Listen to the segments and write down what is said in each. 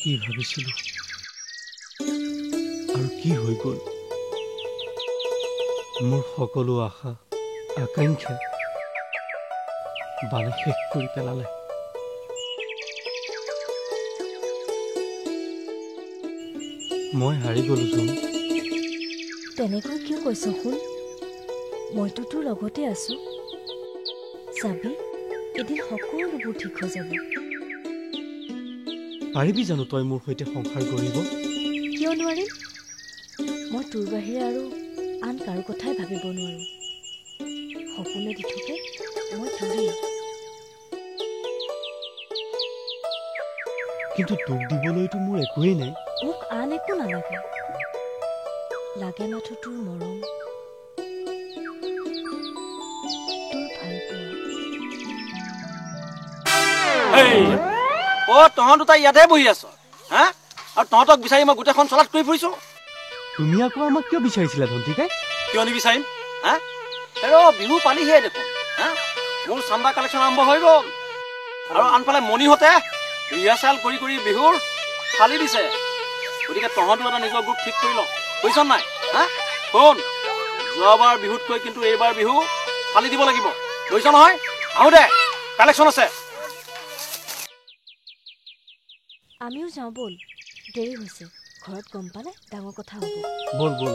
কি ভাবিছিলো আৰু কি হৈ গ'ল মোৰ সকলো আশা আকাংক্ষা বানে শেষ কৰি পেলালে মই হাৰি গ'লো জোন তেনেকৈ কিয় কৈছ শুন মইতো তোৰ লগতে আছো চাবি এদিন সকলোবোৰ ঠিক হৈ যাব পাৰিবি জানো তই মোৰ সৈতে সংসাৰ কৰিব কিয় নোৱাৰিম মই তোৰ বাহিৰে আৰু আন কাৰো কথাই ভাবিব নোৱাৰো সপোনে দি থাকে মই তোৰেই কিন্তু তোক দিবলৈতো মোৰ একোৱেই নাই মোক আন একো নালাগে লাগে মাথো তোৰ মৰম তোৰ ভাল পোৱা তহঁত দুটা ইয়াতে বহি আছ হা আৰু তহঁতক বিচাৰি মই গোটেইখন চলাত কৰি ফুৰিছো তুমি আকৌ আমাক কিয় বিচাৰিছিলা ধন্তিকাই কিয় নিবিচাৰিম হা বিহু পালিহে দেখোন হা মোৰ চান্দা কালেকশ্যন আৰম্ভ হৈ গ'ল আৰু আনফালে মণিহঁতে ৰিহাৰ্চেল কৰি কৰি বিহুৰ ফালি দিছে গতিকে তহঁতো এটা নিজৰ গ্ৰুপ ঠিক কৰি ল বুজিছ নাই হা শুন যোৱাবাৰ বিহুতকৈ কিন্তু এইবাৰ বিহু ফালি দিব লাগিব বুজিছ নহয় আহো দে কালেকশ্যন আছে আমিও যাওঁ বল দেৰি হৈছে ঘৰত গম পালে ডাঙৰ কথা হ'ব বল বল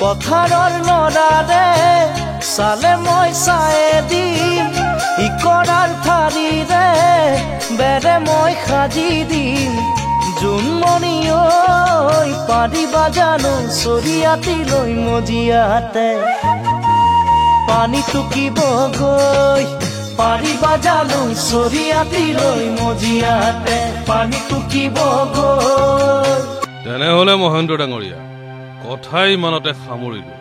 পথাৰৰ নৰাৰে চালে মই চায়ে দিম ইকৰাৰ ঠাৰিৰে বেৰে মই সাজি দিম জোনমণি ঐ পাৰিবা জানো চৰিয়াতি লৈ মজিয়াতে পানী টুকিব গৈ পাৰিবা জানো চৰিয়াতি লৈ মজিয়াতে পানী টুকিব গৈ তেনেহলে মহেন্দ্ৰ ডাঙৰীয়া কথাই মানতে সামৰিলো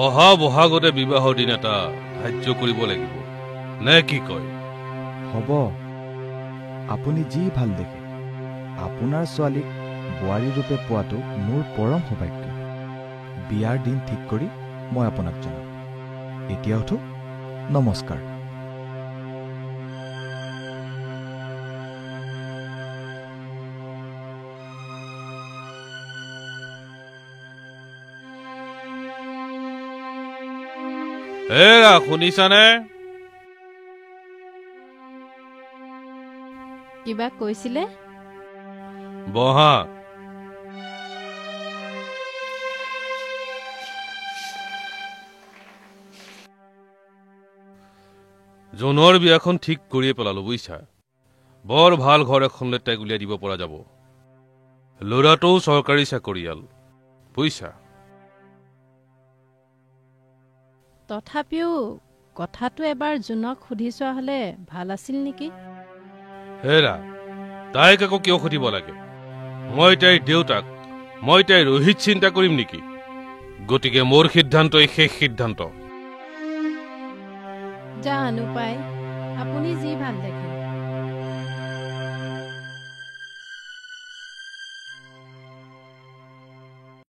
অহা বহাগতে বিবাহৰ দিন এটা ধাৰ্য কৰিব লাগিব নে কি কয় হ'ব আপুনি যি ভাল দেখে আপোনাৰ ছোৱালীক বোৱাৰী ৰূপে পোৱাটো মোৰ পৰম সৌভাগ্য বিয়াৰ দিন ঠিক কৰি মই আপোনাক জনাম এতিয়া উঠো নমস্কাৰ এৰা শুনিছানে কিবা কৈছিলে বহা জোনৰ বিয়াখন ঠিক কৰিয়ে পেলালো বুজিছা বৰ ভাল ঘৰ এখনলৈ তাইক উলিয়াই দিব পৰা যাব ল'ৰাটোও চৰকাৰী চাকৰিয়াল বুজিছা তথাপিও কথাটো এবাৰ জোনক সুধি চোৱা হলে ভাল আছিল নেকি হেৰা তাইক আকৌ কিয় সুধিব লাগে মই তাইৰ দেউতাক মই তাইৰ ৰোহিত চিন্তা কৰিম নেকি গতিকে মোৰ সিদ্ধান্তই শেষ সিদ্ধান্ত জানো পাই আপুনি যি ভাল দেখে